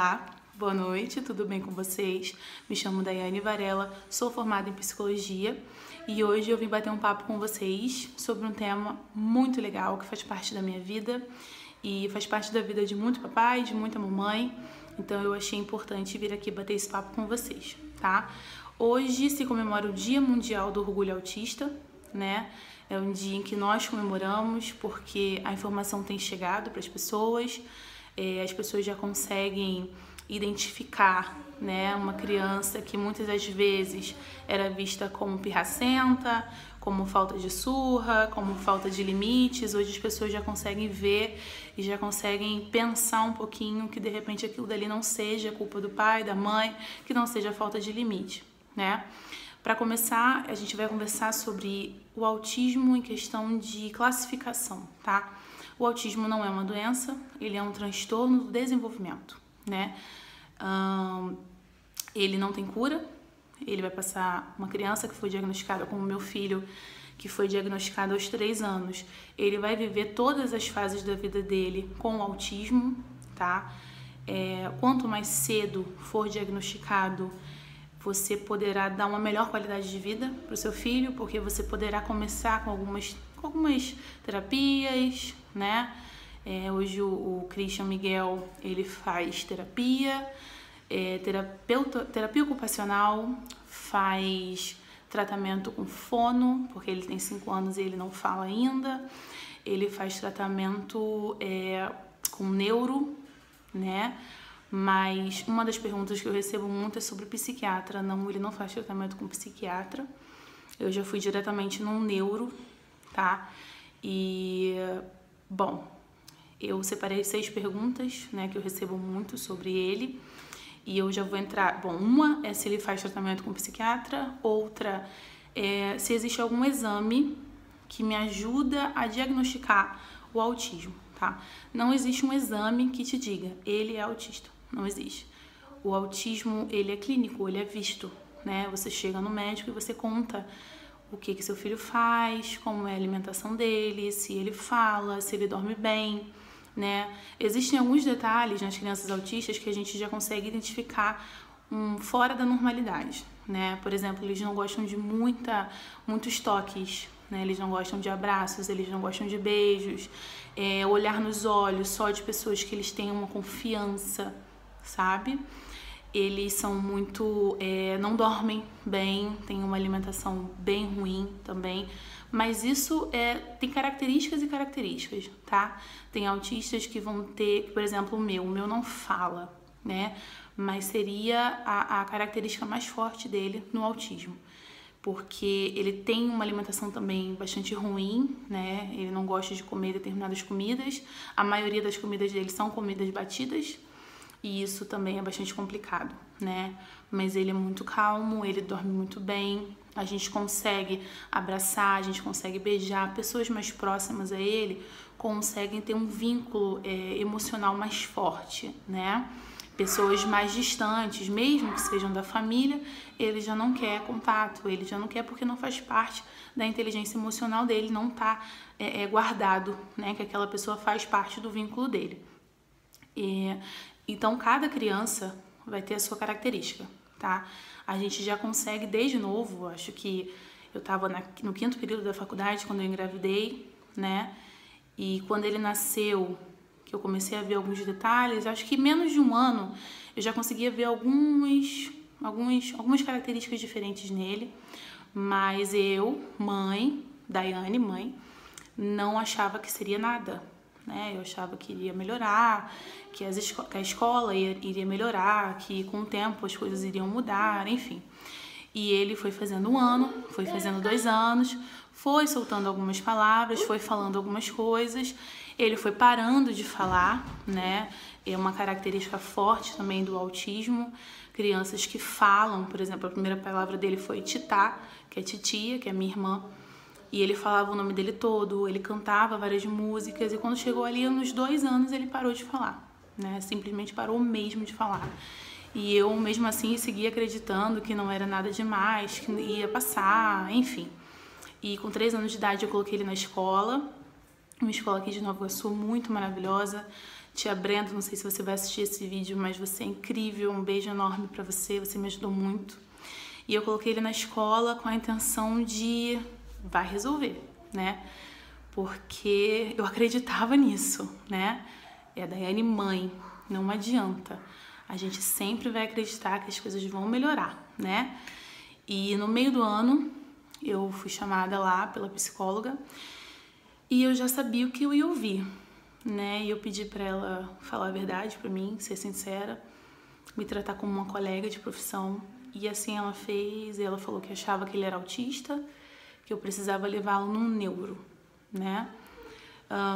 Olá, boa noite, tudo bem com vocês? Me chamo Daiane Varela, sou formada em Psicologia e hoje eu vim bater um papo com vocês sobre um tema muito legal que faz parte da minha vida e faz parte da vida de muito papai, de muita mamãe, então eu achei importante vir aqui bater esse papo com vocês, tá? Hoje se comemora o Dia Mundial do Orgulho Autista, né? É um dia em que nós comemoramos porque a informação tem chegado para as pessoas já conseguem identificar, né, uma criança que muitas das vezes era vista como pirracenta, como falta de surra, como falta de limites. Hoje as pessoas já conseguem ver e já conseguem pensar um pouquinho que de repente aquilo dali não seja culpa do pai, da mãe, que não seja falta de limite, né? Para começar, a gente vai conversar sobre o autismo em questão de classificação, tá? O autismo não é uma doença, ele é um transtorno do desenvolvimento, né? Ele não tem cura, ele vai passar, uma criança que foi diagnosticada como meu filho, que foi diagnosticado aos 3 anos, ele vai viver todas as fases da vida dele com o autismo, tá? Quanto mais cedo for diagnosticado, você poderá dar uma melhor qualidade de vida para o seu filho, porque você poderá começar com algumas terapias, né? Hoje o Christian Miguel, ele faz terapia, terapia ocupacional, faz tratamento com fono, porque ele tem 5 anos e ele não fala ainda. Ele faz tratamento com neuro, né? Mas uma das perguntas que eu recebo muito é sobre psiquiatra. Não, ele não faz tratamento com psiquiatra. Eu já fui diretamente num neuro, tá? E, bom, eu separei 6 perguntas, né, que eu recebo muito sobre ele. E eu já vou entrar... Bom, uma é se ele faz tratamento com psiquiatra. Outra é se existe algum exame que me ajuda a diagnosticar o autismo, tá? Não existe um exame que te diga, ele é autista. Não existe. O autismo, ele é clínico, ele é visto, né? Você chega no médico e você conta o que seu filho faz, como é a alimentação dele, se ele fala, se ele dorme bem, né? Existem alguns detalhes nas crianças autistas que a gente já consegue identificar fora da normalidade, né? Por exemplo, eles não gostam de muitos toques, né? Eles não gostam de abraços, eles não gostam de beijos, olhar nos olhos só de pessoas que eles têm uma confiança, sabe? Eles são muito... não dormem bem, têm uma alimentação bem ruim também, mas isso tem características e características, tá? Tem autistas que vão ter, por exemplo, o meu não fala, né? Mas seria a característica mais forte dele no autismo, porque ele tem uma alimentação também bastante ruim, né? Ele não gosta de comer determinadas comidas, a maioria das comidas dele são comidas batidas, e isso também é bastante complicado, né? Mas ele é muito calmo, ele dorme muito bem, a gente consegue abraçar, a gente consegue beijar, pessoas mais próximas a ele conseguem ter um vínculo emocional mais forte, né? Pessoas mais distantes, mesmo que sejam da família, ele já não quer contato, ele já não quer porque não faz parte da inteligência emocional dele, não tá guardado, né? Que aquela pessoa faz parte do vínculo dele. Então, cada criança vai ter a sua característica, tá? A gente já consegue desde novo, acho que eu estava no 5º período da faculdade quando eu engravidei, né? E quando ele nasceu, que eu comecei a ver alguns detalhes, acho que menos de 1 ano eu já conseguia ver algumas características diferentes nele, mas eu, mãe, Daiane, mãe, não achava que seria nada, né? Eu achava que iria melhorar, que a escola iria melhorar, que com o tempo as coisas iriam mudar, enfim. E ele foi fazendo 1 ano, foi fazendo 2 anos, foi soltando algumas palavras, foi falando algumas coisas, ele foi parando de falar, né? É uma característica forte também do autismo. Crianças que falam, por exemplo, a primeira palavra dele foi titá, que é titia, que é minha irmã. E ele falava o nome dele todo, ele cantava várias músicas, e quando chegou ali nos 2 anos ele parou de falar, né? Simplesmente parou mesmo de falar. E eu mesmo assim seguia acreditando que não era nada demais, que ia passar, enfim. E com 3 anos de idade eu coloquei ele na escola, uma escola aqui de Nova Iguaçu muito maravilhosa, Tia Brenda, não sei se você vai assistir esse vídeo, mas você é incrível, um beijo enorme pra você me ajudou muito. E eu coloquei ele na escola com a intenção de vai resolver, né? Porque eu acreditava nisso, né? É a Daiane mãe, não adianta. A gente sempre vai acreditar que as coisas vão melhorar, né? E no meio do ano, eu fui chamada lá pela psicóloga e eu já sabia o que eu ia ouvir, né? E eu pedi pra ela falar a verdade pra mim, ser sincera, me tratar como uma colega de profissão. E assim ela fez, e ela falou que achava que ele era autista, que eu precisava levá-lo num neuro, né?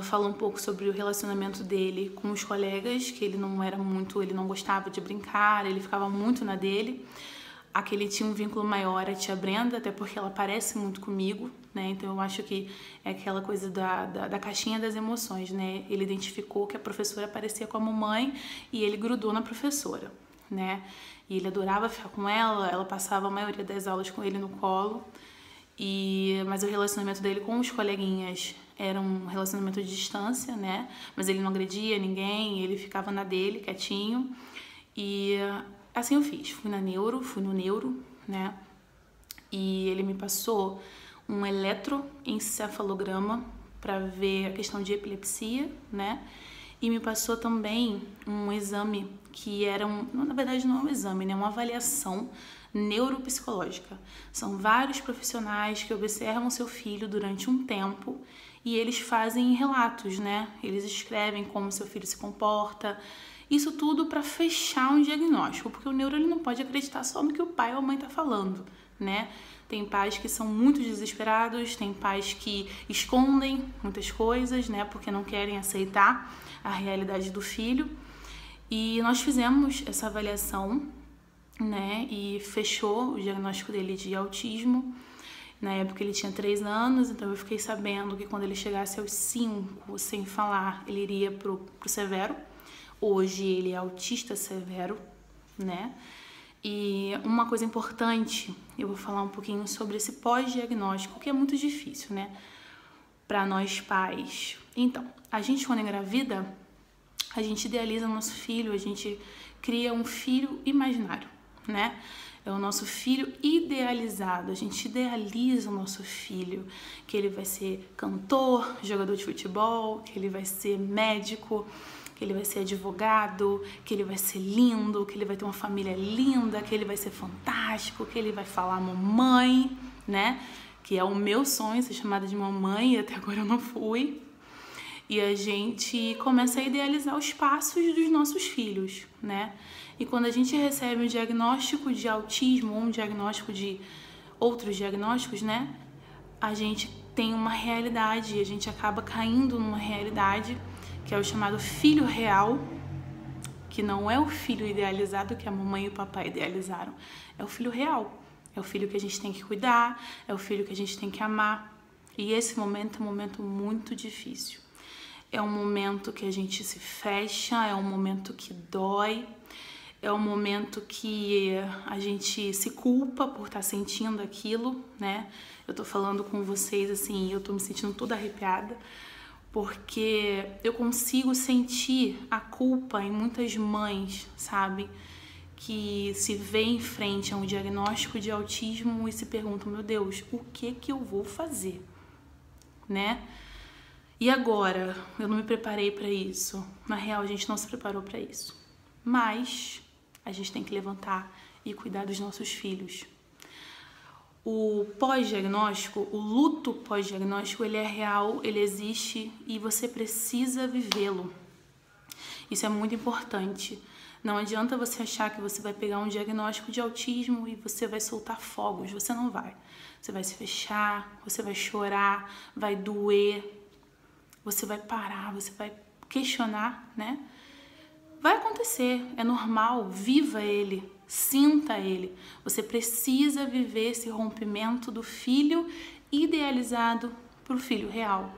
Falou um pouco sobre o relacionamento dele com os colegas, que ele não gostava de brincar, ele ficava muito na dele. A que ele tinha um vínculo maior é a tia Brenda, até porque ela parece muito comigo, né? Então eu acho que é aquela coisa da caixinha das emoções, né? Ele identificou que a professora parecia com a mamãe e ele grudou na professora, né? E ele adorava ficar com ela passava a maioria das aulas com ele no colo. Mas o relacionamento dele com os coleguinhas era um relacionamento de distância, né? Mas ele não agredia ninguém, ele ficava na dele, quietinho. E assim eu fiz. Fui no neuro, né? E ele me passou um eletroencefalograma para ver a questão de epilepsia, né? E me passou também um exame que era na verdade não é um exame, né? Uma avaliação neuropsicológica. São vários profissionais que observam seu filho durante um tempo e eles fazem relatos, né? Eles escrevem como seu filho se comporta. Isso tudo para fechar um diagnóstico, porque o neuro ele não pode acreditar só no que o pai ou a mãe tá falando, né? Tem pais que são muito desesperados, tem pais que escondem muitas coisas, né? Porque não querem aceitar a realidade do filho. E nós fizemos essa avaliação, né? E fechou o diagnóstico dele de autismo. Na época ele tinha 3 anos, então eu fiquei sabendo que quando ele chegasse aos 5, sem falar, ele iria pro severo. Hoje ele é autista severo, né? E uma coisa importante, eu vou falar um pouquinho sobre esse pós-diagnóstico, que é muito difícil, né? Para nós pais. Então, a gente quando engravida, a gente idealiza o nosso filho, a gente cria um filho imaginário, né? É o nosso filho idealizado, a gente idealiza o nosso filho, que ele vai ser cantor, jogador de futebol, que ele vai ser médico, que ele vai ser advogado, que ele vai ser lindo, que ele vai ter uma família linda, que ele vai ser fantástico, que ele vai falar mamãe, né? Que é o meu sonho, ser chamada de mamãe, e até agora eu não fui. E a gente começa a idealizar os passos dos nossos filhos, né? E quando a gente recebe um diagnóstico de autismo ou um diagnóstico de outros diagnósticos, né? A gente tem uma realidade, a gente acaba caindo numa realidade que é o chamado filho real, que não é o filho idealizado que a mamãe e o papai idealizaram, é o filho real. É o filho que a gente tem que cuidar, é o filho que a gente tem que amar. E esse momento é um momento muito difícil. É um momento que a gente se fecha, é um momento que dói, é um momento que a gente se culpa por estar sentindo aquilo, né? Eu tô falando com vocês assim, eu tô me sentindo toda arrepiada, porque eu consigo sentir a culpa em muitas mães, sabe? Que se vê em frente a um diagnóstico de autismo e se perguntam, meu Deus, o que eu vou fazer, né? E agora? Eu não me preparei para isso. Na real, a gente não se preparou para isso. Mas a gente tem que levantar e cuidar dos nossos filhos. O pós-diagnóstico, o luto pós-diagnóstico, ele é real, ele existe e você precisa vivê-lo. Isso é muito importante. Não adianta você achar que você vai pegar um diagnóstico de autismo e você vai soltar fogos. Você não vai. Você vai se fechar, você vai chorar, vai doer, você vai parar, você vai questionar, né? Vai acontecer, é normal, viva ele, sinta ele. Você precisa viver esse rompimento do filho idealizado para o filho real.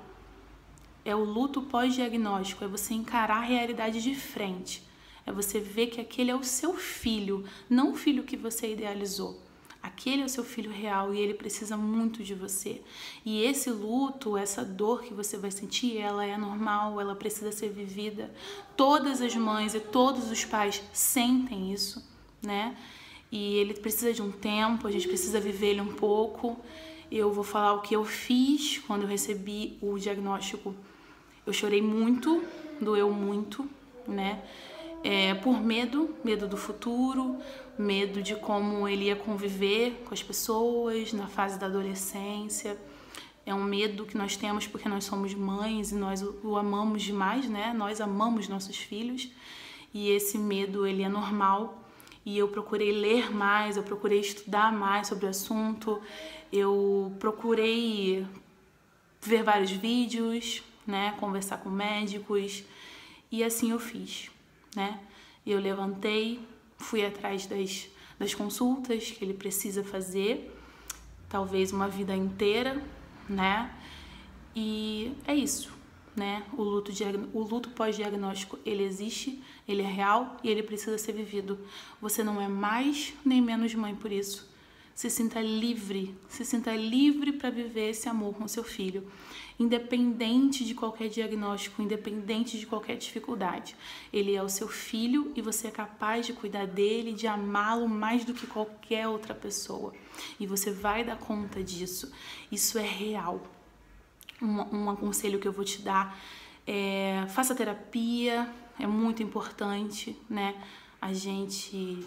É o luto pós-diagnóstico, é você encarar a realidade de frente. É você ver que aquele é o seu filho, não o filho que você idealizou. Aquele é o seu filho real e ele precisa muito de você. E esse luto, essa dor que você vai sentir, ela é normal, ela precisa ser vivida. Todas as mães e todos os pais sentem isso, né? E ele precisa de um tempo, a gente precisa viver ele um pouco. Eu vou falar o que eu fiz quando eu recebi o diagnóstico. Eu chorei muito, doeu muito, né? Por medo do futuro, medo de como ele ia conviver com as pessoas na fase da adolescência. É um medo que nós temos porque nós somos mães e nós o amamos demais, né? Nós amamos nossos filhos e esse medo, ele é normal. E eu procurei ler mais, eu procurei estudar mais sobre o assunto, eu procurei ver vários vídeos, né? Conversar com médicos e assim eu fiz, né? Eu levantei, fui atrás das consultas que ele precisa fazer, talvez uma vida inteira, né? E é isso, né? O luto pós-diagnóstico, ele existe, ele é real e ele precisa ser vivido. Você não é mais nem menos mãe por isso. Se sinta livre para viver esse amor com seu filho, independente de qualquer diagnóstico, independente de qualquer dificuldade. Ele é o seu filho e você é capaz de cuidar dele, de amá-lo mais do que qualquer outra pessoa. E você vai dar conta disso. Isso é real. Um conselho que eu vou te dar é: faça terapia, é muito importante, né? A gente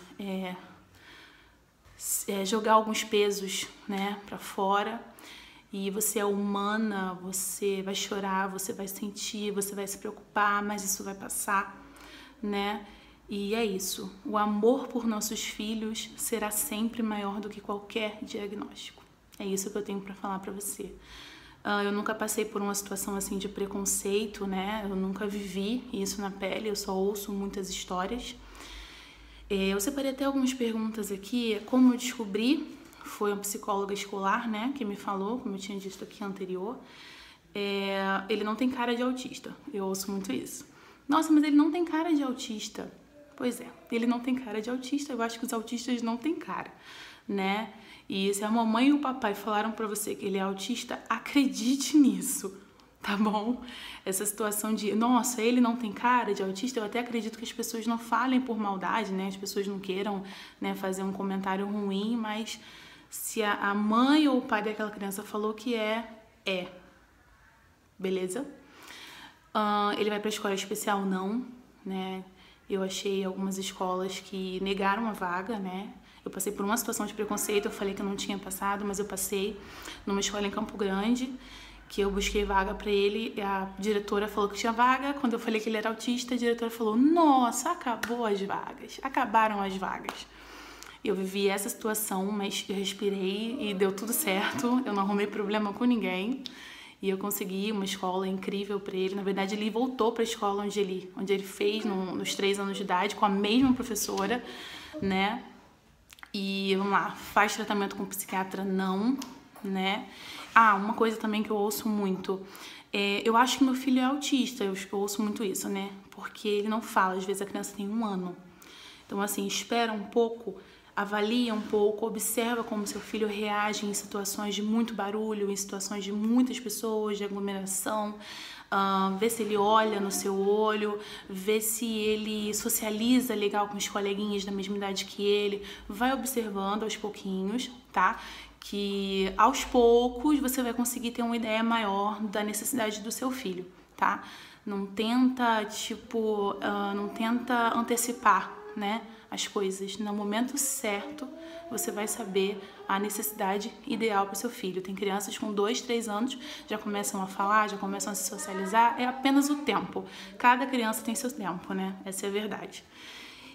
jogar alguns pesos, né, para fora. E você é humana, você vai chorar, você vai sentir, você vai se preocupar, mas isso vai passar, né? E é isso. O amor por nossos filhos será sempre maior do que qualquer diagnóstico. É isso que eu tenho para falar para você. Eu nunca passei por uma situação assim de preconceito, né? Eu nunca vivi isso na pele, eu só ouço muitas histórias. Eu separei até algumas perguntas aqui. Como eu descobri? Foi uma psicóloga escolar, né, que me falou, como eu tinha dito aqui anterior. Ele não tem cara de autista. Eu ouço muito isso. Nossa, mas ele não tem cara de autista. Pois é, ele não tem cara de autista. Eu acho que os autistas não têm cara, né? E se a mamãe e o papai falaram pra você que ele é autista, acredite nisso, tá bom? Essa situação de, nossa, ele não tem cara de autista, eu até acredito que as pessoas não falem por maldade, né? As pessoas não queiram, né, fazer um comentário ruim, mas se a mãe ou o pai daquela criança falou que é. Beleza? Ele vai pra escola especial? Não, né? Eu achei algumas escolas que negaram a vaga, né? Eu passei por uma situação de preconceito, eu falei que eu não tinha passado, mas eu passei numa escola em Campo Grande, que eu busquei vaga pra ele, e a diretora falou que tinha vaga. Quando eu falei que ele era autista, a diretora falou: nossa, acabaram as vagas. Eu vivi essa situação, mas eu respirei e deu tudo certo, eu não arrumei problema com ninguém. E eu consegui uma escola incrível para ele. Na verdade, ele voltou para a escola onde ele fez nos 3 anos de idade, com a mesma professora, né? E vamos lá, faz tratamento com psiquiatra? Não, né? Uma coisa também que eu ouço muito. Eu acho que meu filho é autista, eu ouço muito isso, né? Porque ele não fala, às vezes a criança tem 1 ano. Então, assim, espera um pouco, avalia um pouco, observa como seu filho reage em situações de muito barulho, em situações de muitas pessoas, de aglomeração. Vê se ele olha no seu olho, vê se ele socializa legal com os coleguinhas da mesma idade que ele. Vai observando aos pouquinhos, tá? Que aos poucos você vai conseguir ter uma ideia maior da necessidade do seu filho, tá? Não tenta, não tenta antecipar, né, as coisas. No momento certo, você vai saber a necessidade ideal para o seu filho. Tem crianças com 2, 3 anos, já começam a falar, já começam a se socializar. É apenas o tempo. Cada criança tem seu tempo, né? Essa é a verdade.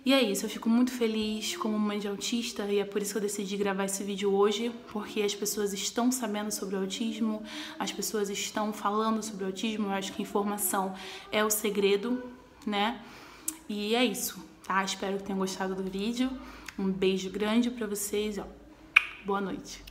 E é isso, eu fico muito feliz como mãe de autista e é por isso que eu decidi gravar esse vídeo hoje, porque as pessoas estão sabendo sobre o autismo, as pessoas estão falando sobre o autismo. Eu acho que informação é o segredo, né? E é isso, tá? Espero que tenham gostado do vídeo. Um beijo grande pra vocês, ó. Boa noite.